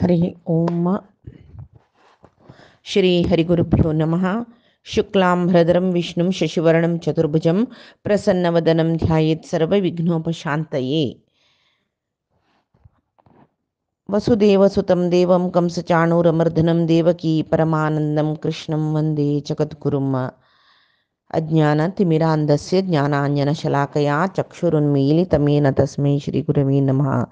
हरि ओम श्री हरिगुरुभ्यो नमः। शुक्लांभ्रधरं विष्णुं शशिवर्णं चतुर्भुजं प्रसन्नवदनं ध्यायेत् सर्वविघ्नोपशान्तये। वसुदेवसुतं देवं कंसचाणूरमर्दनं देवकी परमानन्दं कृष्णं वन्दे जगद्गुरुम्। अज्ञानतिमिरान्धस्य ज्ञानाञ्जनशलाकया चक्षुरुन्मीलितमेन तस्मै श्रीगुरवे नमः।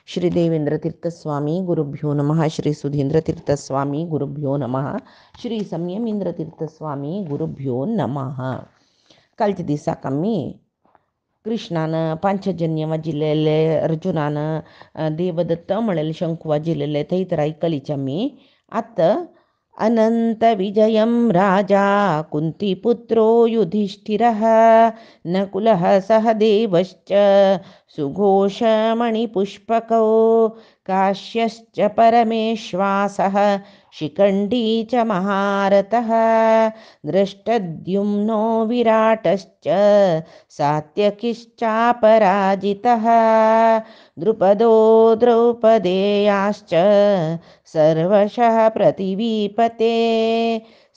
श्री देवेंद्रतीर्थस्वामी गुरुभ्यो नमः। श्री सुधींद्रतीर्थस्वामी गुरुभ्यो नमः. श्री संयमींद्रतीर्थस्वामी गुरुभ्यो नमः. कालच्या दिसा आम्ही कृष्णानं पांचजन्य वाजिल्लेले, अर्जुनानं देवदत्त म्हळेले शंख वाजिल्लेले थंय तर आयकलीचे आमी. आतां अनंत विजयं राजा कुंतीपुत्रो युधिष्ठिरः नकुलः सहदेवश्च सुघोषमणिपुष्पकौ काश्यश्च परमेश्वासः शिखण्डी च महारथः दृष्टद्युम्नो विराटश्च सात्यकिश्चापराजितः द्रुपदो द्रौपदेयाश्च सर्वशः प्रतिवीपते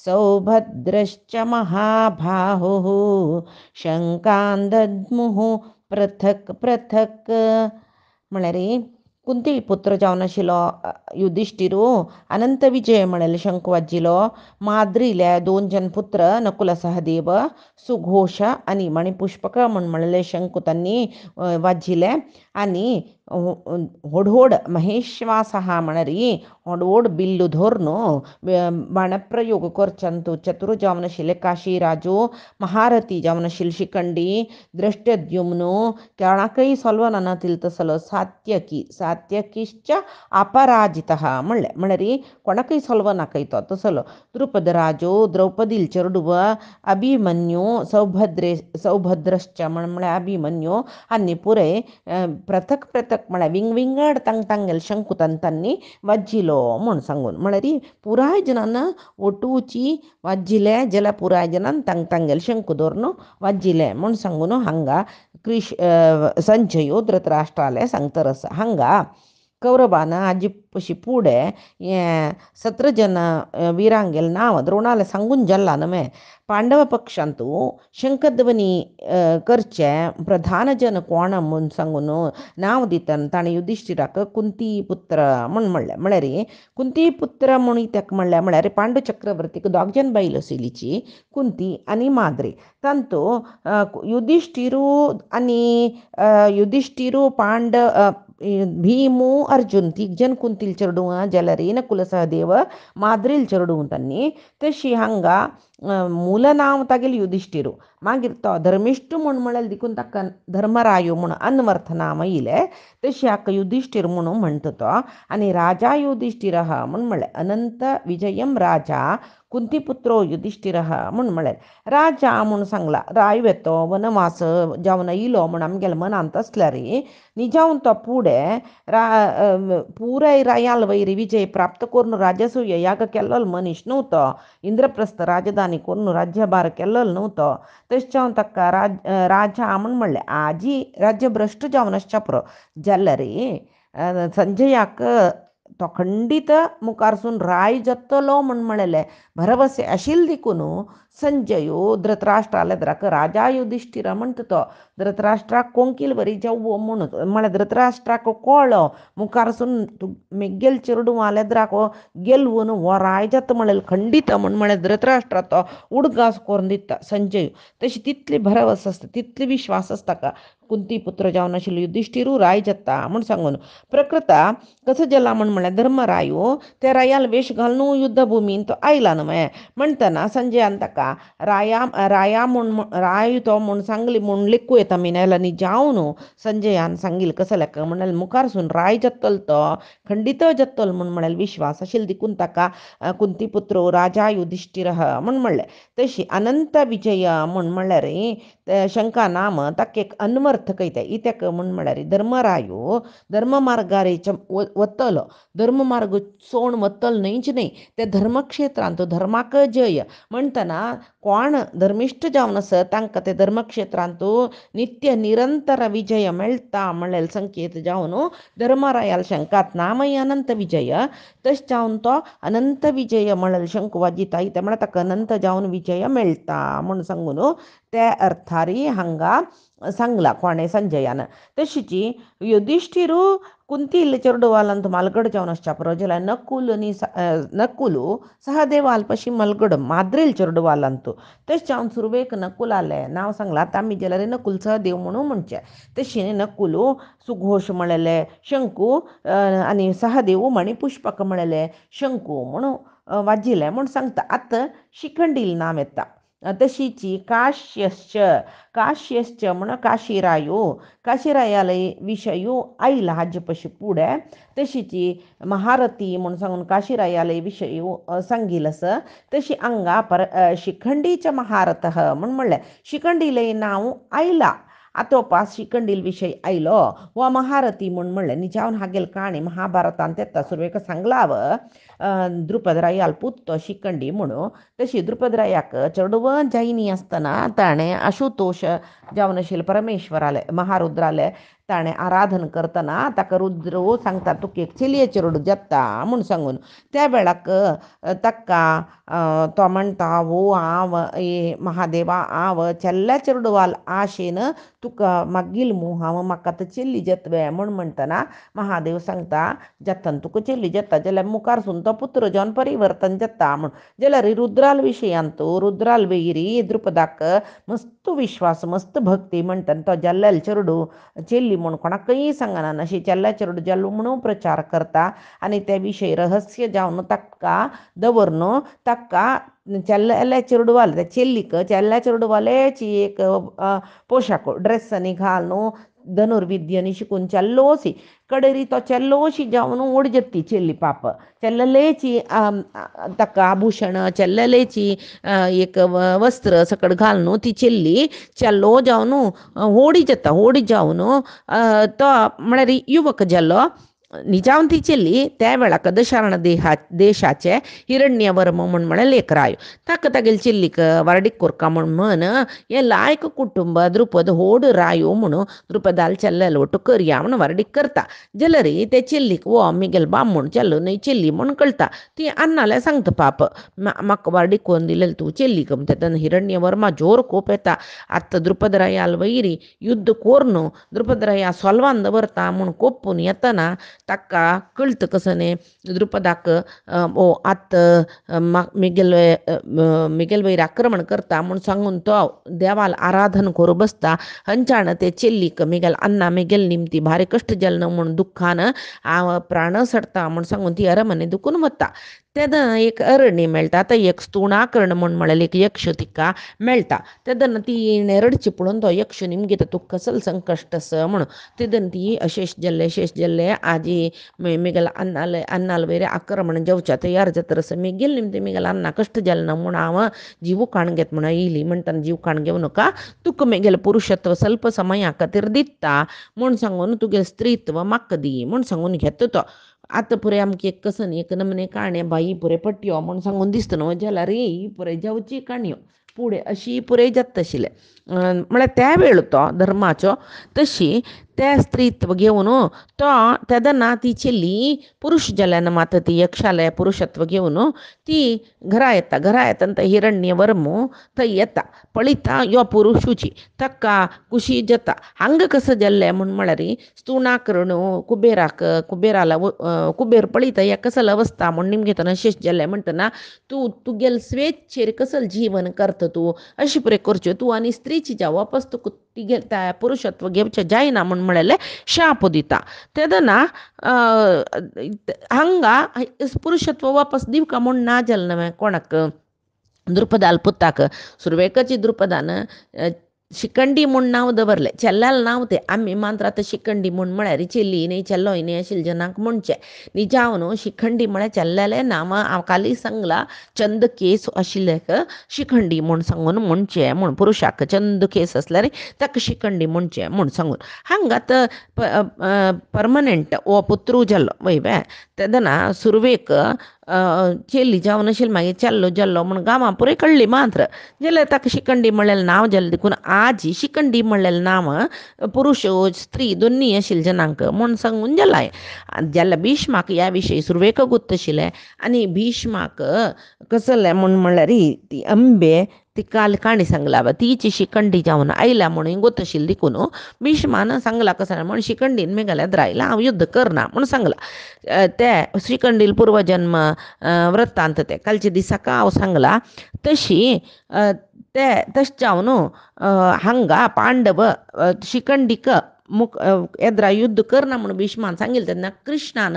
सौभद्रश्च महाबाहुः शंकांदद्मुः पृथक पृथक. म्हळ्यार कुंती पुत्र जावन आशिल्लो युधिष्ठिरू अनंत विजय म्हळेले शंख वाजिलो. माद्रिल्या 2 जन पुत्र नकुल सहदेव, सुघोष आनी मणिपुष्पक म्हणलेले शंख तांणी वाजिले. आनी व्हड महेश्वासहा म्हळ्यार व्हड बिल्लू धरून बाणप्रयोग करच्यांतू चतुर जावन आशिल्ले काशी राजू, महारथी जावन आशिल्ली शिखंडी, दृष्टद्युम्न कोणाकय सोलवना तसलो, सात्यकीश्च अपराजितः म्हणले म्हळ्यार कोणाकय सोलवनाकय तो तसलो, द्रुपद राजू, द्रौपदी चेडूव, अभिमन्यू, सौभद्रश्च म्हळ्यार अभिमन्यू आनी पुरे पृथक पृथक म्हळ्यार विंगड तांगेले शंख तांणी वाजिलो म्हूण सांगून. म्हळ्यार पुराय जनांना ओटूची वाजिले जाल्यार पुराय जनान तांगेले शंख धरून वाजिले म्हूण सांगून हांगा संजयो धृतराष्ट्राले सांगता आसा. हांगा कौरवान आजी पशी फुडें 17 जन विरांगेल नांव द्रोणाले सांगून जाल्ला न्हय. पांडव पक्षांतू शंखध्वनी करचे प्रधान जन कोण म्हूण सांगून नांव दितना ताणें युधिष्ठिराक कुंती पुत्र म्हणलें. म्हळ्यार कुंती पुत्र म्हूण ताका म्हळ्यार पांडू चक्रवर्तीक 2 जन बायल आशिल्लीची कुंती आनी माद्री. तांतू युधिष्ठिरू भीमू अर्जुन 3 जन कुंतील चेडूं जाल्यार नकुल सहदेव माद्रील चेडूं तांणी. तशी हांगा मूल नांव तागेलें युधिष्ठिरू. मागीर तो धर्मिष्ठ म्हळ्यार देखून ताका धर्मरायो म्हूण अन्वर्थ नांव येयलें. तशी हाका युधिष्ठिर म्हणून म्हणटा तो. आनी राजा युधिष्ठिरः म्हूण म्हळें. अनंत विजयम राजा कुंतीपुत्रो युधिष्ठिरः म्हूण म्हळें. राजा म्हूण सांगला. राय वेतो वनवास जावन येयलो म्हूण आमगेल्या मनांत आसल्यार निजावन तो फुडें पुराय रायाल वयर विजय प्राप्त करून राजसूय याग केल्लो मनीस न्हू तो. इंद्रप्रस्थ राजधानी करून राज्यभार केल्लो न्हू तो. तशें जावन ताका राजा म्हूण म्हणलें. आजी राज्यभ्रश्ट जावन आसच्या पुरो जाल्यार संजयाक तो खंडीत मुखारसून राय जातलो म्हूण म्हळेलें. भरवसे आशिल्ले देखून संजयो धृतराष्ट्राले द्राक राजा युधिष्ठिर म्हणटा तो. धृतराष्ट्राक कोंकील वरी जावो म्हणून म्हळ्यार धृतराष्ट्राक कळ्ळो मुखारसून मेगेल चेडूं आलेद्राक गेलवून हो राय जाता म्हळें खंडीत म्हूण म्हळ्यार धृतराष्ट्रा तो उडगास करून दिता संजय. तशी तितली भरवस आसता, तितली विश्वास आसता ताका कुंती पुत्र जावन आशिल्लो युधिष्ठिरू राय जाता म्हूण सांगून. प्रकृता कसो जाला म्हळ्यार धर्मरायो त्या रायाल वेश घालून युद्धभुमीन तो आयला न्हय. म्हणटना संजयान ताका राय तो म्हूण सांगली म्हूण लेखू येता मिनायला न्ही जावन संजयान सांगिल्लें कसो लेखा म्हळ्यार मुखारसून राय जातलो तो खंडीत जातलो म्हूण म्हळ्यार विश्वास आशिल्लो देखून ताका कुंतीपुत्रो राजा युधिष्ठिरः म्हूण म्हणलें. तशी अनंत विजय म्हूण म्हळ्यार शंका नाम ताका एक अन्वर्थ कयता इत्याक म्हळ्यार धर्मरायो धर्म मार्गारेच्या वतलो धर्म मार्ग सोड वतल न्हयच न्हय त्या धर्मक्षेत्रांत धर्माक जय म्हणटना कोण धर्मिश्ठ जावन आसत तांकां ते धर्मक्षेत्रांत नित्य निरंतर विजय मेळटा म्हणल्यार संकेत जावन धर्मरायाल शंकात नामय अनंत विजय तश जावन तो अनंत विजय म्हळ्यार शंख वाजिता ते म्हळ्यार ताका अनंत जावन विजय मेळटा म्हूण सांगून त्या अर्थारी हांगा सांगला कोणे संजयान तशीची युधिष्ठिरू कुंती इल्ले चेडवालंत मलगड जावन आसच्या पुरो जाल्यार नकुलू सहदेव अल्पशी मलगड माद्रेल चेडवालंत तशें जावन सुरवेक नकुलाले नांव सांगलां तामी जाल्यार नकुल सहदेव म्हणून म्हणचे तशें नकुलू सुघोश म्हळेले शंकू आनी सहदेव मणिपुष्पक म्हळेले शंकू म्हणून वाजिले म्हूण सांगता आतां शिखंडील नांव येता तशीची काश्यश्च म्हणून काशीरायाले विशयू आयला हाजे पशी पुढे तशीची महारथी म्हणून सांगून काशीरायाले विशयू सांगिल आसा तशी हांगा शिखंडीच्या महारथ म्हणून म्हणलें शिखंडीले नांव आयला आतोपास शिखंडील विशय आयलो वा महारथी म्हूण म्हणलें निजावन हागेल काणी महाभारतांत येता सुरवेक सांगलाव द्रुपदरायाल पुत्तो शिखंडी म्हणून तशी द्रुपदरायाक चेडवं जायनी आसतना ताणें आशुतोश जावन आशिल्ले परमेश्वराले महारुद्राले ताणें आराधन करतना ताका रुद्र सांगता तुका एक चलये चेडूं जाता म्हूण सांगून त्या वेळाक ताका तो म्हणटा वो हांव महादेवा हांव चेल्ल्या चेडवाल आशेन तुका मागील मू हांव म्हाका आतां चेल्ली जतवे म्हूण म्हणटना महादेव सांगता जतन तुका चेल्ली जाता जाल्यार मुखारसून तो पुत्र जावन परिवर्तन जाता म्हूण जाल्यार रुद्राल विशयांत रुद्राल वैरी द्रुपदाक मस्त विश्वास मस्त भक्ती म्हणटना तो जल्लेल चेडूं चेल्ली म्हूण कोणाकय सांगना अशी चेल्ल्या चेडूं जल्लो म्हणून प्रचार करता आनी ते विशय रहस्य जावन ताका दवरून ताका चेल्ल्या चेडवाल त्या चेल्लीक चेल्ल्या चेडवालेची एक पोशाख ड्रेस आनी घालून धनुर्विद्यनी शिकून चेल्लोसी कडेरी तो चेल्लोशी जावन ओड जत्ती चेल्ली पाप चेल्लेची ताका आभूषण चेल्लेची एक वस्त्र सकट घालून ती चेल्ली चेल्लो जावन होडी जावन तो म्हळ्यार युवक जाल्लो निजावन ती चेल्ली त्या वेळाक दशार्ण देशाचे हिरण्यवर्म म्हण लेकरायो ताका तागेल चेल्लीक वारडीक कोरका म्हण हें लायक कुटुंब द्रुपद होड रायो म्हणून द्रुपदाल चेल्लेल ओट करया म्हण वारडीक करता जाल्यार ते चेल्लीक वो मिगेल बामूण चेल्लो न्हय चेल्ली म्हूण कळटा ती अन्नाले सांगता पाप म्हाका वारडीक कोन्न दिलेले तूं चेल्लीक तेन्ना हिरण्यवर्मा जोर कोप येता आतां द्रुपदरायाल वैरी युद्ध कोरून द्रुपदराया सोल्वान दवरता म्हूण कोपून येतना ताका कळत कसं न्ही द्रुपदाक आत मिगेल वयर आक्रमण करता म्हूण सांगून तो देवाल आराधन करूं बसता हंचाण ते चेल्लीक मिगेल अन्ना मिगेल निमती भारी कश्ट जालें म्हूण दुख्खान हांव प्राण सडटा म्हूण सांगून ती अरमने दुखून वता तेन्ना एक अरण्य मेळटा आतां एक स्तुणाकर्ण म्हूण म्हळ्यार एक यक्ष तिका मेळटा तेन्ना ती रडची पळोवन तो यक्ष निमगेता तुका कसल संकश्ट आस म्हणून तेन्ना ती शेश जाल्ले आजी मिगेल अन्नाल वयर आक्रमण जेवच्या तयार जाता आसा मिगेल निमते मिगेल अन्ना कश्ट जालें ना म्हूण हांव जीव काण घेत म्हूण येयली म्हणटना जीव काण घेवं नाका तुका मिगेल पुरुषत्व स्वल्प समया खातीर दिता म्हूण सांगून तुगे स्त्रीत्व म्हाका दी म्हूण सांगून घेता तो आतां पुरे आमकां एक कसं न्ही एक नमने काणयो बाई पुरे पट्ट्यो म्हूण सांगून दिसता न्हू जाल्यार ही पुरे जेवची काणयो पुढे अशी पुरे जाता आशिल्ले म्हळ्यार त्या वेळ तो धर्माचो तशी त्या स्त्रीत्व घेवन तो तेदना ती चेल्ली पुरुश जाल्यान मात ती यक्षालय पुरुषत्व घेवन ती घरा येता हिरण्यवर्मू थंय येता पळयता यो पुरुशूची ताका खुशी जाता हांगा कसं जाल्लें म्हळ्यार स्तुणाकर्ण कुबेराला कुबेर पळयता हें कसल अवस्था म्हूण निमगेतना शेश जाल्लें म्हणटना तूं तुगेल स्वेच्छेर कसल जीवन करता तूं अशी पुरे करच्यो तूं आनी स्त्रीची जावं वापस तुका तिगे त्या पुरुषत्व घेवचें जायना म्हूण म्हळेलें शाप दिता तेदना हांगा पुरुषत्व वापस दिवका म्हूण ना जालें न्हय कोणाक द्रुपदाल पुताक सुरवेकाची द्रुपदान शिखंडी म्हूण नांव दवरलें. चेल्ल्याल नांव तें. आमी मात्र आतां शिखंडी म्हूण म्हळ्यार चेली न्ही चेल्लोय न्ही आशिल्ले जनांक म्हणचें. न्ही जावन न्हू शिखंडी म्हळ्यार चेल्ल्यालें नांव हांव काली सांगलां. चंद केस आशिल्ल्याक शिखंडी म्हूण सांगून म्हणचें म्हूण. पुरुशाक चंद केस आसल्यार ताका शिखंडी म्हणचें म्हूण सांगून. हांगात परमनंट हो पुत्रू जाल्लो वय तेदना सुरवेक चेली जावन आशिल्ली मागीर चेल्लो जाल्लो म्हूण गांवां पुराय कळ्ळी मात्र. जाल्यार ताका शिखंडी म्हणलेलें नांव जालें देखून आजी शिखंडी म्हणलेलें नांव पुरुश स्त्री दोनीय आशिल्ले जनांक म्हूण सांगून जाल्यार भीष्माक ह्या विशयी सुरवेक गुप्त आशिल्लें. आनी भीष्माक कसलें म्हूण म्हणल्यार ती अंबे ती काणी सांगला तिची शिखंडी जावन आयल्या म्हणून गोत आशिल्ली देखून भीष्मान सांगला कसं म्हण शिखंडीन मेघालयात रायला हांव युद्ध करना म्हूण सांगला. ते शिखंडील पूर्वजन्म वृत्तांत ते कालच्या दिसाक हांव सांगला. तशी तशें जावन हांगा पांडव शिखंडीक येद्रा युद्ध करना म्हणून भीष्मान सांगिल्लें तेन्ना कृष्णान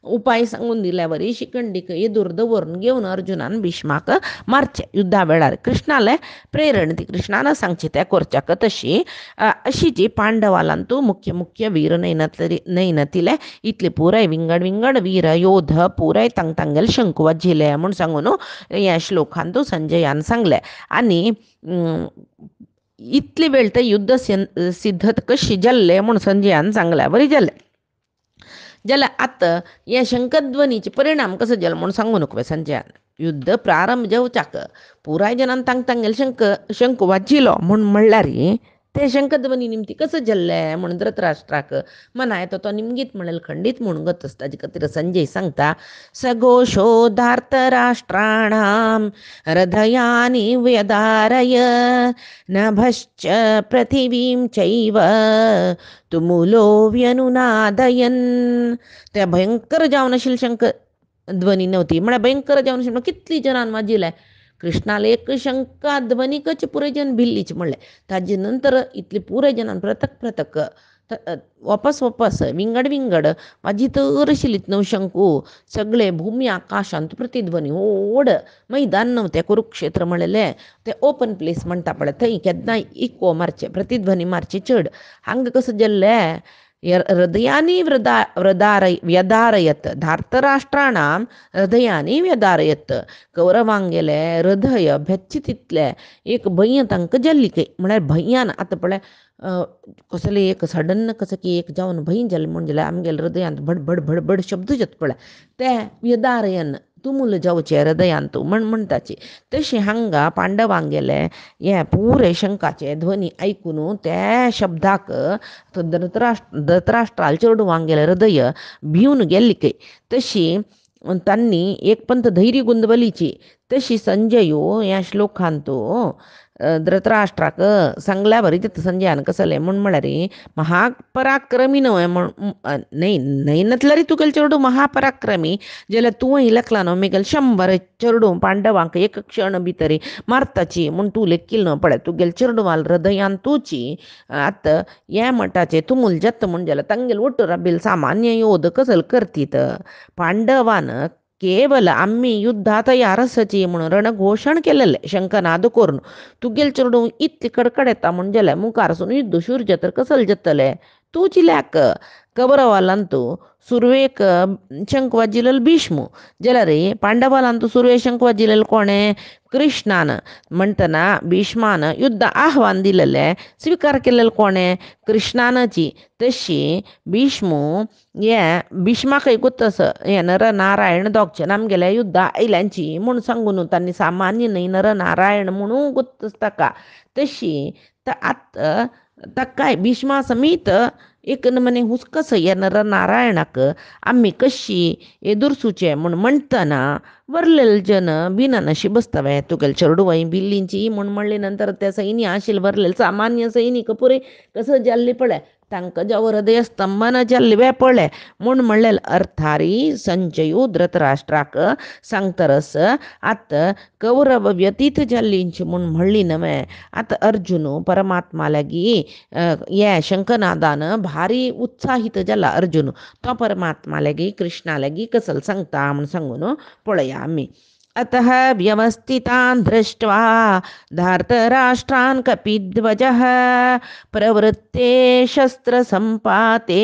उपाय सांगून दिल्या वरी शिखंडीक येदूर दवरून घेवन अर्जुनान भीष्माक मारचें युद्धा वेळार. कृष्णाले प्रेरण ती कृष्णान सांगचें तें करच्याक. तशी अशी जी पांडवालान तूं मुख्य मुख्य वीर नैनतिले इतले पुराय विंगड वीर योध पुराय तांगेले शंख वाजिले म्हूण सांगून ह्या श्लोकान तूं संजयान सांगलें. आनी इतली वेळ ते युद्ध सिद्धत कशी जाल्ले म्हूण संजयान सांगल्या बरी जालें. जाल्यार आतां हे शंखध्वनीचे परिणाम कसो जालो म्हूण सांगूं नकवे संजयान. युद्ध प्रारंभ जावच्याक पुराय जनान तांगेले शंख वाजिलो म्हूण म्हणल्यार ते शंखध्वनी निमती कसं जाल्लें म्हूण धृतराष्ट्राक मना येता तो निमगीत म्हणलें खंडीत म्हणून गतस. ताजे खातीर संजय सांगता सघोषो धार्तराष्ट्राणां हृदयानि व्यदारय नभश्च पृथिवीं चैव तुमुलो व्यनुनादयन्. ते भयंकर जावन आशिल्ले शंख ध्वनी नव्हती म्हळ्यार भयंकर जावन आशिल्ले कितली जनान वाजिले. कृष्णाला एक शंका ध्वनीकच पुराय जन भिल्लीच म्हणलें. ताजे नंतर इतले पुराय जनान पृथक वापस विंगड वाजितर आशिल्लीत न्हू शंकू. सगळे भुमी आकाशांत प्रतिध्वनी व्हड मैदान नव्हतें कुरुक्षेत्र म्हणलेलें तें ओपन प्लेस म्हणटा पळय थंय केन्नाय इको मारचें प्रतिध्वनी मारचें चड. हांगा कसं जाल्लें हृदयानी व्यदारयत धार्तराष्ट्राणां हृदयानी व्यदारयत. कौरवांगेले हृदय भेच्चे तितले एक भंय तांकां जाल्ली काय म्हळ्यार भंयान आतां पळय कसले एक सडन कसं की एक जावन भंय जालें म्हण जाल्यार आमगेल्या हृदयांत भड शब्द जाता पळय ते व्यदारयन तुमुल जावचे हृदयांत म्हणटाची. तशी हांगा पांडवांगेले हे पुरे शंकाचे ध्वनी आयकून त्या शब्दाक धृतराष्ट्राल चेडवांगेले हृदय भिवन गेल्ली काय. तशी तांणी एक पंत धैर्य गुंदवलीची. तशी संजयो ह्या श्लोकांत धृतराष्ट्राक सांगल्या बरी तिथं संजयान कसलें म्हूण म्हळ्यार महापराक्रमी न्हय नैनतल्यार तुगेले चेडूं महापराक्रमी जाल्यार तुवें लेखला न्हू मेगेल 100 चेडूं पांडवांक एक क्षण भितर मारताची म्हूण तूं लेखिल्लो न्हू पळय तुगेले चेडवाल हृदयान तुची आतां हे मठाचे तुमुल जत्त म्हूण जाल्यार तांगेले ಒಟ್ಟು रबील सामान्य योध कसले करतीत. पांडवान केवल आम्ही युद्धा तयारसची म्हणून रणघोषण केलेले शंखनाद करून तुगेल चेडूं इतली कडकड येता म्हूण जाल्यार मुखारसून युद्ध सुरू तर कसले जातले. तूं चिल्याक कौरवालान तूं सुरवेक शंख वाजिल्लो भीष्म जाल्यार पांडवालान तूं सुरवेक शंख वाजिल्लो कोणें कृष्णान म्हणटना भीष्मान युद्ध आव्हान दिलेलें स्वीकार केलेलो कोणें कृष्णानाची. तशी भीष्म हे भीष्माकय गुत्तस हे नरनारायण दोगचे आमगेल्या युद्धा आयल्यांची म्हूण सांगून तांणी सामान्य न्हय नरनारायण म्हणून गुत्तस ताका. तशी आतां ताकाय भीष्मा समीत एक नमने हुस्कस हे नरनारायणाक आम्ही कशी एदुरसूचे म्हूण म्हणटना वरलेले जन बिननशी बसतवे तुगेले चेडूं बिल्लींची म्हूण म्हणले नंतर ते सैन्य आशिल्ले वरलेले सामान्य सैनिक पुरे कसं जाल्ले पळय तांकां जेव हृदय स्तंभन जाल्ले पळय म्हूण म्हणलेले अर्थारी संजयो धृतराष्ट्राक सांगतरस आतां कौरव व्यतीत जाल्लींची म्हूण म्हणली नवे. आतां अर्जुन परमात्मा लागी हे शंखनादान भारी उत्साहीत जाला. अर्जुन तो परमात्मा लागी कृष्णा लागी कसले सांगता म्हूण सांगून पळया आमी. अतः व्यवस्थितान् दृष्ट्वा धार्तराष्ट्रान् कपिध्वजः प्रवृत्ते शस्त्रसम्पाते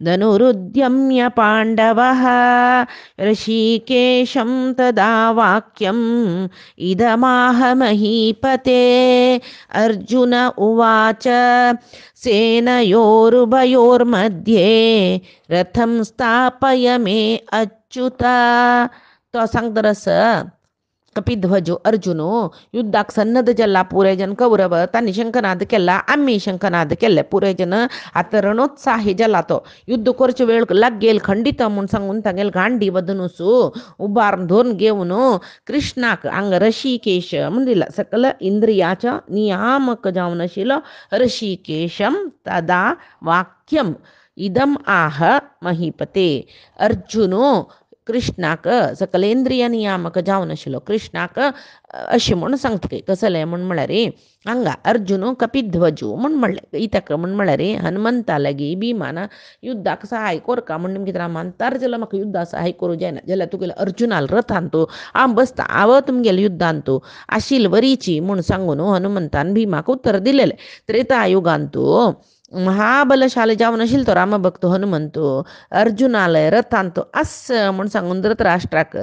धनुरुद्यम्य पाण्डवः ऋषिकेशं तदा वाक्यम् इदमाह महीपते अर्जुन उवाच सेनयोरुभयोर्मध्ये रथं स्थापय मे अच्युत तो सांगतरस कपिध्वजो अर्जुनो युद्धाक सन्नद जल्ला पुरे जन कौरव तांणी शंखनाद केला आम्ही शंखनाद केले पुरे जन आता रणोत्साही जल्ला तो युद्ध करचे वेळ लागेल खंडित म्हणून सांगून तागेल गांडी वदनुसू उभारून धोरण घेऊन कृष्णाक अंग ऋषिकेश म्हणला सकल इंद्रियाच्या नियामक जावन आशिल्लो ऋषिकेशम तदा वाक्यम इदम आह महीपते अर्जुनो कृष्णाक सकलेंद्रिय नियामक जावन आशिल्लो कृष्णाक अशें म्हूण सांगता कसलें म्हूण म्हळ्यार हांगा अर्जुन कपिध्वजू म्हूण म्हणलें इतक म्हूण म्हळ्यार हनुमंता लागीं भिमान युद्धाक सहाय कोरका म्हण कितें म्हणटार जाल्यार म्हाका युद्धाक सहाय करूं जायना जाल्यार तुगेले अर्जुनाल रथान तूं हांव बसता हांव तुमगेले युद्धान तूं आशिल वरीची म्हूण सांगून हनुमंतान भिमाक उत्तर दिलेलें त्रेतायुगान तूं महाबलशाली जावन आशिल्लो तो रामभक्त हनुमंत अर्जुनालय रथान तो अस म्हूण सांगून धृतराष्ट्राक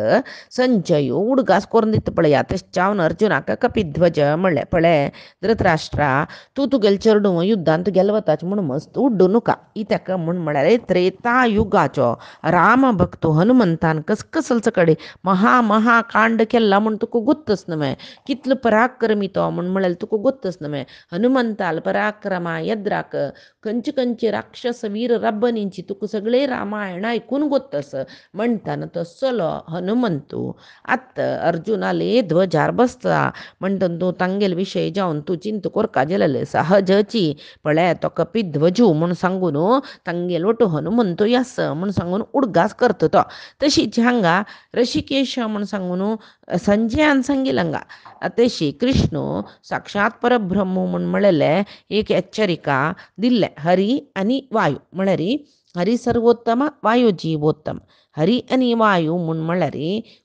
संजय उडगास करून दिता पळया तशें जावन अर्जुनाक कपिध्वज म्हणलें पळय धृतराष्ट्रा तूं तुगेले चेडूं युद्धान तुगेले वताचें म्हूण मस्त उड्डू नुका इतक म्हूण म्हळ्यार त्रेतायुगाचो रामभक्त हनुमंतान कसकसलच कडेन महाकांड केला म्हूण तुका गुत्तच न्हय कितलो पराक्रमी तो म्हूण म्हळ्यार तुका गुत्तच न्हय हनुमंताल पराक्रमा यद्राक खंयचे राक्षस वीर रब्बनींची तुका सगळे रामायण ऐकून गोत्तस म्हणटाना तो चलो हनुमंतू आत अर्जुनाले ध्वजार बसता म्हणटा तूं तांगेल विशय जावन तूं चिंत कोरका जाल्यार सहजची पळय तो कपिध्वजू म्हूण सांगून तांगेल वटू हनुमंतू यास म्हूण सांगून उडगास करता तो तशीच हांगा ऋषिकेश म्हूण सांगून संजयान सांगिल्लें हांगा तशी कृष्ण साक्षात परब्रह्म म्हूण म्हळेलें एक एच्चरिका दिल्ले हरी आनी वायू म्हळ्यार हरी सर्वोत्तम वायू जीवोत्तम हरी आनी वायू म्हूण म्हळ्यार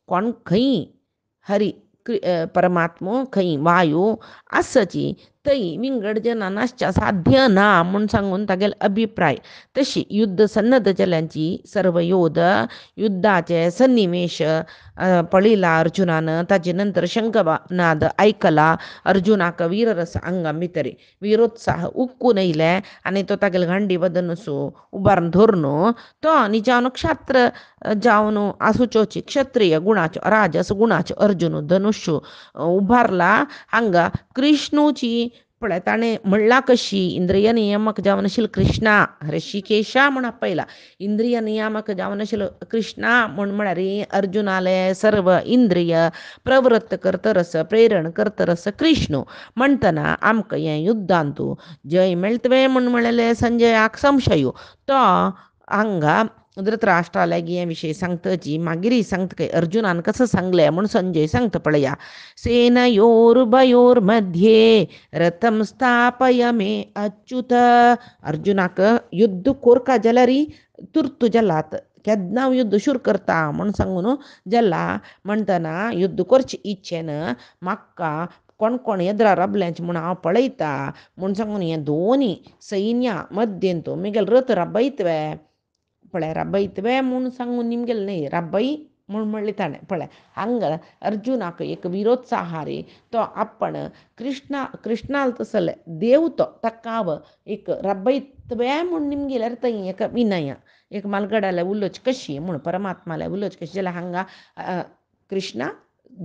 कोण खंय हरी परमात्मो खंय वायू आसची थंय विंगड जना नासच्या साध्य ना म्हूण सांगून तागेलो अभिप्राय तशी युद्ध सन्नद जाल्यांची सर्व योध युद्धाचे सन्निवेश पळयला अर्जुनान ताजे नंतर शंखनाद आयकला अर्जुनाक वीररस अंगा भितर वीरोत्साह उक्कून येयले आनी तो तागेले गांडी वदनसू उबारून धरून तो निजावन क्षात्र जावन आसुचोची क्षत्रिय गुणाच्यो राजस गुणाच्यो अर्जुन धनुश्य उबारला हांगा कृष्णूची पळय ताणें म्हणला कशी इंद्रिय नियामक जावन आशिल्लो कृष्णा ऋषिकेशा म्हूण आपयला इंद्रिय नियामक जावन आशिल्लो कृष्णा म्हूण म्हळ्यार अर्जुनाले सर्व इंद्रिय प्रवृत्त करतरस प्रेरण करतरस कृष्ण म्हणटना आमकां हें युद्धान तूं जय मेळटवे म्हूण म्हळेलें संजयाक संशय तो हांगा धृतराष्ट्रा लागीं हे विशय सांगतची मागीर सांगता अर्जुनान कसं सांगलें म्हूण संजय सांगता पळया सेनयोरुभयोर्मध्ये रथम स्थापय मे अच्युत अर्जुनाक युद्ध कोरका जाल्यार तुर्त जालात केन्ना युद्ध शुरू करता म्हूण सांगून जाला म्हणटना युद्ध करचे इच्छेन म्हाका कोण कोण येद्रा रबल्यांचे म्हूण हांव पळयता म्हूण सांगून हे दोनी सैन्या मध्येन तूं मुगेल रथ राबयतवे पळय राबयतवे म्हूण सांगून निमगेले न्हय राबय म्हूण म्हणलें ताणें पळय हांगा अर्जुनाक एक विरोत्साह रे तो आपण कृष्णाल तसले देव तो ताका एक राबयतवे म्हूण निमगेल्यार थंय एक विनय एक मालगडाले उलोवच कशी म्हूण परमात्माले उलोवच कशी जाल्यार हांगा कृष्णा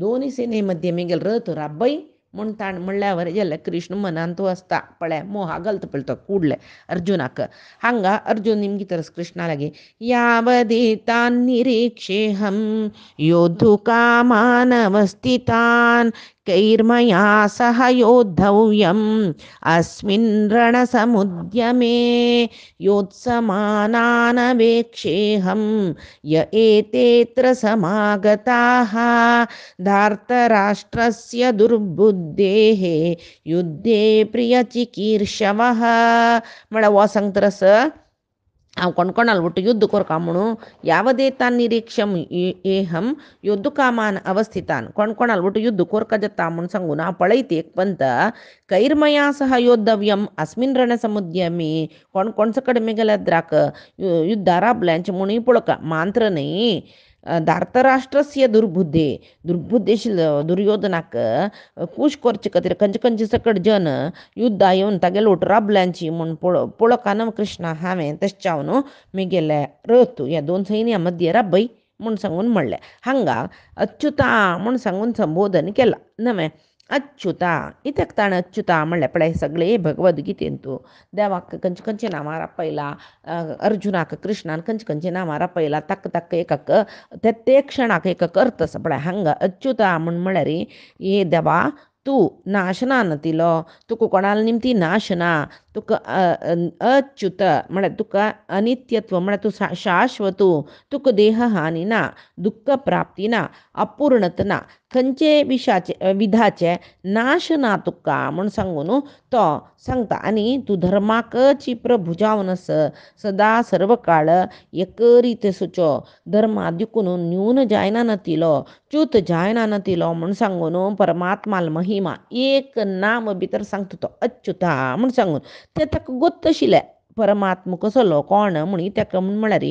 दोनी सेने मध्य मुगेल रथ राबय म्हूण ताण म्हणल्यार जाल्यार कृष्ण मनान तूं आसता पळय मोहा घालता पळय तो कुडले अर्जुनाक हांगा अर्जुन निमगी तरस कृष्णा लागीं यावदेतान निरीक्षेहम योद्धुकामानवस्थितान कैर्मया सह योद्धव्यम् अस्मिन् रणसमुद्यमे योत्समानानवेक्षेहं य एतेऽत्र समागताः धार्तराष्ट्रस्य दुर्बुद्धेः युद्धे प्रियचिकीर्षवः म्हळ्यार हो सांगता हांव कोणकोणाल बिಟ್ಟು युद्ध करता म्हणून यावदेता निरीक्षम एहम युद्ध कामान अवस्थितान कोणकोणाल बिಟ್ಟು युद्ध कोरका जाता म्हणून सांगून हांव पळयता एक पंत कैर्मया सह योद्धव्यम अस्मिन् रणसमुद्यमी कोण सकड मेगलद्राक युद्ध राबल्यांचे म्हणून पळका मात्र न्ही धार्तराष्ट्रस्य दुर्बुद्धेशील दुर्योधनाक कूश करचे खातीर खंयचे खंयचे सकट जन युद्धा येवन तागेले ओट राबल्यांची म्हूण पळोवका न्हू कृष्णा हांवें तशें न्हू म्हगेले रथ ह्या दोन सैन्या मध्य राबय म्हूण सांगून म्हणलें हांगा अच्युता म्हूण सांगून संबोधन केलां नवे अच्युता इत्याक ताणें अच्युता म्हणलें पळय सगळे भगवद्गीतेन तूं देवाक खंयचे खंयचे नांवां रापयला अर्जुनाक कृष्णान खंयचे खंयचे नांवां रापयला ताका ताका एकक ते क्षणाक एकक अर्थ आसा पळय हांगा अच्युता म्हूण म्हळ्यार हे देवा तूं नाशना नतिलो तुका कोणाल निमती नाश ना तुका अच्युत म्हळ्यार तुका अनित्यत्व म्हळ्यार तूं शाश्वत तुका देह हानी ना दुख्ख प्राप्ती ना अपूर्णत ना खंयचे विधाचे नाश ना तुका म्हूण सांगून तो सांगता आनी तूं धर्माकची प्रभू जावन आस सदा सर्व काळ एकरीत सुचो धर्मा दिकून न्यून जायना नतिलो च्यूत जायना नतिलो म्हूण सांगून परमात्माल महिमा एक नाम भितर सांगता तो अच्युता म्हूण सांगून ते ताका गोत्त आशिल्लें परमात्मा कसलो कोण म्हणी ताका म्हळ्यार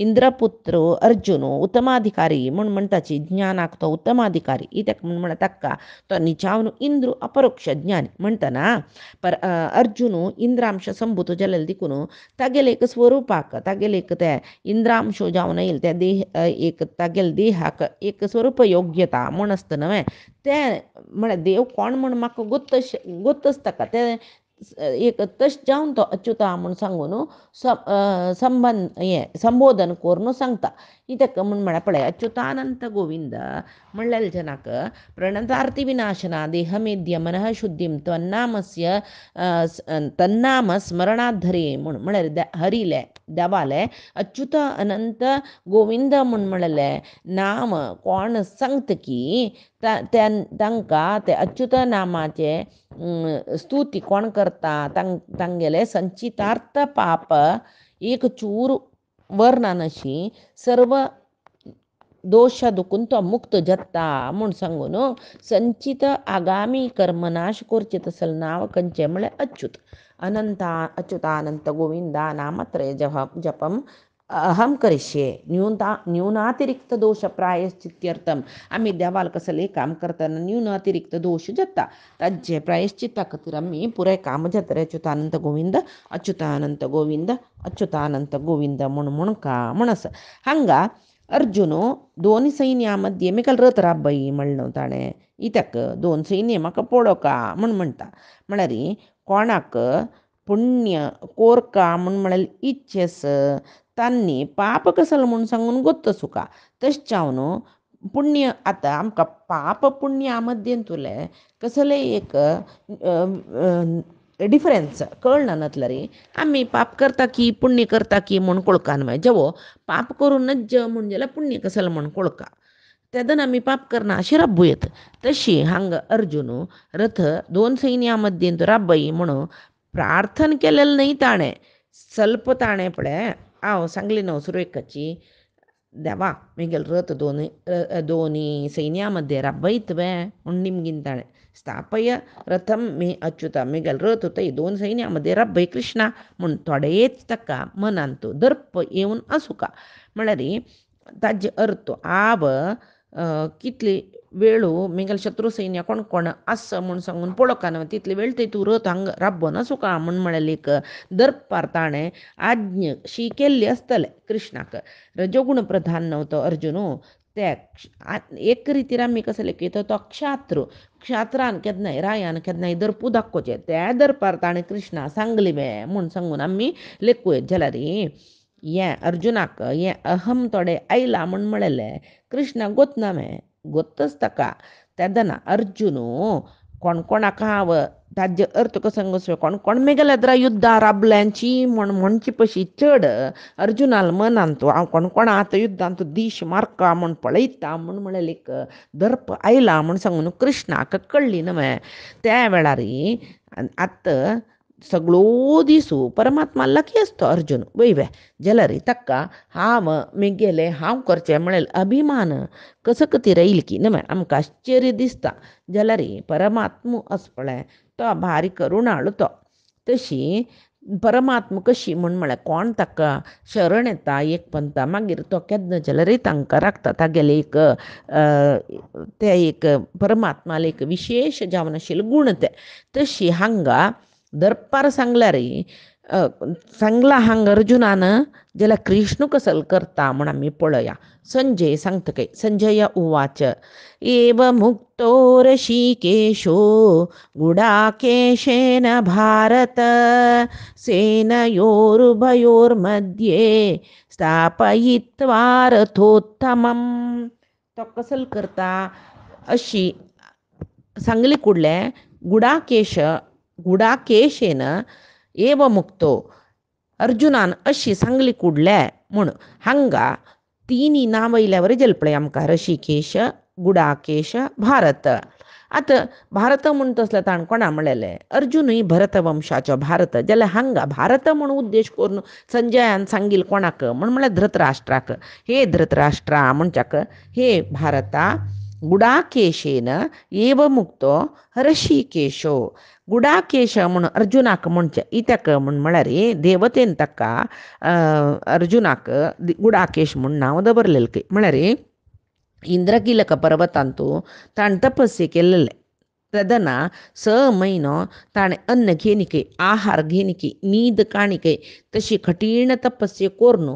इंद्रपुत्र अर्जुन उत्तमाधिकारी म्हूण म्हणटाची ज्ञानाक तो उत्तमाधिकारी ही ताका म्हळ्यार ताका तो निचावन इंद्र अपरोक्ष ज्ञानी म्हणटना अर्जुन इंद्रांश संभूत जालेले देखून तागेले एक स्वरुपाक तागेले एक ते इंद्रांश जावन येयले ते देह एक तागेले देहाक एक स्वरूप योग्यता म्हूण आसता न्हय ते म्हळ्यार देव कोण म्हूण म्हाका गोत्तच ताका ते एक तश जावन तो अच्युता म्हूण सांगून संबोधन करून सांगता इतक म्हूण म्हळ्यार पळय अच्युतानंत गोविंद म्हणलेले जनाक प्रणतार्थी विनाशना देहमेद्य मनः शुद्धीम तन्नाम स्मरणात धरे म्हूण म्हळ्यार हरिले देवाले अच्युत अनंत गोविंद म्हूण म्हणलें नाम कोण सांगता की तांकां ते अच्युत नामाचे स्तुती कोण करता तांगेले संचितार्थ पाप एक चूर वर्णनशी सर्व दोष दुखून तो मुक्त जाता म्हूण सांगून संचित आगामी कर्मनाश करचे तसल नांव खंयचें म्हळ्यार अच्युत अच्युतानंत गोविंदा नामत्रय जपम अहम करिष्ये न्यूनातिरिक्त दोष प्रायश्चित्यर्थम आम्ही देवाल कसले काम करतना न्यूनातिरिक्त दोष जाता ताजे प्रायश्चित्ता खातीर आमी पुराय काम जाता रे अच्युतानंत गोविंद म्हण म्हणस हांगा अर्जुन दोन सैन्या मध्ये मेकल रथ राबय म्हणलो ताणें इत्याक दोन सैन्य म्हाका पळोवका म्हणटा म्हळ्यार कोणाक पुण्य कोरका म्हळ्यार इच्छेस तांणी पाप कसलो म्हूण सांगून गोत्त सुका तशें जावन पुण्य आतां आमकां पाप पुण्या मध्येन तुले कसले एक डिफरन्स कळना नतल्यार आमी पाप करता की पुण्य करता की म्हूण कळका न्हय जेवो पाप करूनच ज म्हूण जाल्यार पुण्य कसलें म्हूण कळका तेदन आमी पाप करना अशी राबू येता तशी हांगा अर्जुन रथ दोन सैन्या मध्येन राबय म्हणून प्रार्थना केलेलें न्हय ताणें ಸ್ವಲ್ಪ ताणें पळय हांव सांगली न्हू सुरेखाची देवा म्हगेल रथ दोनी सैन्या मध्ये राबय तुवें म्हूण निमगीन ताणें स्थापय रथम मे अच्युता म्हगेल रथ थंय दोन सैन्या मध्ये राबय कृष्णा म्हूण थोडेच ताका मनांत दर्प येवन आसुका म्हळ्यार ताजे अर्थ आब कितली वेळू म्हगेल शत्रू सैन्य कोण आसा म्हूण सांगून पळोवका न्हय तितले वेळ थंय तूं रथ हांगा राबोन आसुका म्हूण म्हळ्यार एक दर्पार ताणें आज्ञ शी केल्ली आसतलें कृष्णाक रजोगुण प्रधान नव्हतो अर्जुन ते एक रितीर आमी कसले की तो क्षात्रान केन्नाय रायान केन्नाय दर्पू दाखोवचें त्या दर्पार ताणें कृष्णा सांगली म्हूण सांगून आमी लेखूयत जाल्यार हें अर्जुनाक हें अहम थोडें आयलां म्हूण म्हळेलें कृष्णा गोतना गोत्तच ताका तेदना अर्जुन कोणाक हांव ताजे अर्थ कसो कोण मेगलेद्रा युद्धा राबल्यांची म्हणची पशी चड अर्जुनाल मनांत हांव कोणा आतां युद्धांत दीश मारका म्हूण पळयता म्हूण म्हळें एक दर्प आयला म्हूण सांगून कृष्णाक कळ्ळी न्हय त्या वेळार आतां सगळो दिसू परमात्मा लकी असतो अर्जुन वैव्या जलरी तक्का हांव मेगेले हांव करचें म्हणल्यार अभिमान कसो कती राहील की न्हय आमकां आश्चर्य दिसता जाल्यार परमात्मो आसा पळय तो भारी करुणाळू तो तशी परमात्मा कशी म्हळ्यार कोण ताका शरण येता एक पंथा मागीर तो केन्ना जाल्यार तांकां राखता तागेले एक ते एक परमात्माले एक विशेष जावन आशिल्ले गूण ते तशी हांगा दर्पार सांगल्यार सांगला हांगा अर्जुनान जाल्यार कृष्ण कसल करता म्हण आमी पळया संजय सांगता काय संजय उवाच एव मुक्तो ऋषिकेशो गुडाकेशेन भारत सेनयोरुभयोर्मध्ये स्थापयित्वा रथोत्तमं तो कसल करता अशी सांगली कुडले गुडाकेशेन एव मुक्तो अर्जुनान अशी सांगली कुडले म्हूण हांगा तिनी नांव येयल्यावर जल्पळे आमकां ऋषिकेश गुडाकेश भारत आतां भारत म्हूण तसलें ताण कोणा म्हणलेलें अर्जुनूय भरत वंशाचो भारत जाल्यार हांगा भारत म्हूण उद्देश करून संजयान सांगिल्लें कोणाक म्हळ्यार धृतराष्ट्राक हे धृतराष्ट्रा म्हणच्याक हे भारता गुडाकेशेन एव मुक्तो ऋषिकेशो गुडाकेश म्हूण अर्जुनाक म्हणचे इत्याक म्हळ्यार देवतेन ताका अर्जुनाक गुडाकेश म्हूण नांव दवरलेलें म्हळ्यार इंद्रकिलक पर्वतांतू ताणें तपस्या केल्लें तदना 6 म्हयनो ताणें अन्न घेनिके आहार घेनिके न्हीद काणिके तशी कठीण तपस्या करून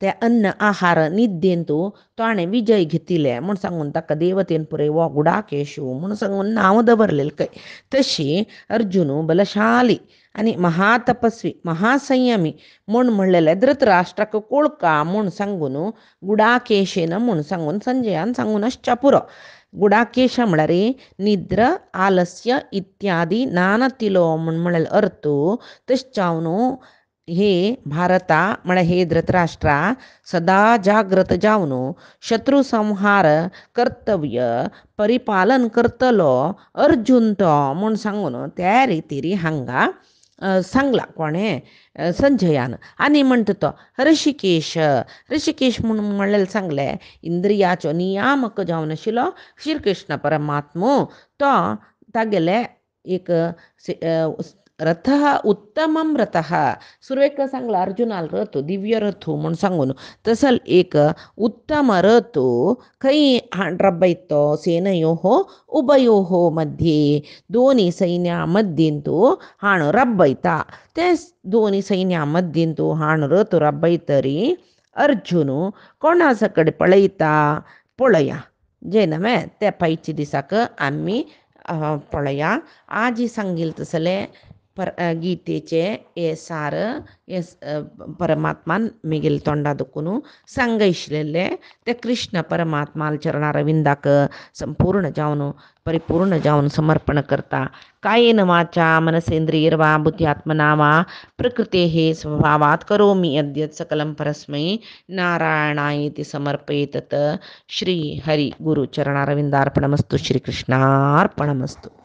ते अन्न आहार निद्देंतू ताणें विजय घेतिल्ले म्हूण सांगून ताका देवतेन पुरय वो गुडाकेशू म्हूण सांगून नांव दवरलेलें काय तशी अर्जुनू बलशाली आनी महातपस्वी महासंयमी म्हूण म्हणलेलें धृतराष्ट्राक कोळका म्हूण सांगून गुडाकेशेन म्हूण सांगून संजयान सांगून आसच्या पुरो गुडाकेश म्हळ्यार निद्र आलस्य इत्यादी नानतिलो म्हळ्यार अर्थ तश्चावन हे भारता म्हळ्यार हे धृतराष्ट्रा सदा जागृत जावन शत्रू संहार कर्तव्य परिपालन करतलो अर्जुन तो म्हूण सांगून त्या रितीरी हांगा सांगला कोणें संजयान आनी म्हणटा तो ऋषिकेश म्हणून म्हणलें सांगलें इंद्रियाचो नियामक जावन आशिल्लो श्री कृष्ण परमात्मो तो तागेले एक रथ उत्तमम रथ सुरेख सांगला अर्जुनाल रथ दिव्य रथ म्हूण सांगून तसल एक उत्तम रथ खंय हाण रबयतो सेनयो उभयो मध्ये दोनी सैन्या मध्येंतू हाण रबयता ते दोनी सैन्या मध्येंतू हाण रथ रबयतरी अर्जुन कोणा सकड पळयता पळया जे नवे ते पैची दिसाक आमी पळया आजी सांगिल तसले गीतेचे हे सार हे परमात्मान मिगेल तोंडा दुखून सांग इशिल्ले ते कृष्ण परमात्माल चरणारविंदाक संपूर्ण जावन परिपूर्ण जावन समर्पण करता कायेन वाचा मनसेंद्रियर्वा बुद्ध्यात्मना वा प्रकृतेः स्वभावात् करोमि यद्यत् सकलं परस्मै नारायणायेति समर्पयेत् श्री हरि गुरु चरणारविंदार्पणमस्तु श्रीकृष्णार्पणमस्तु।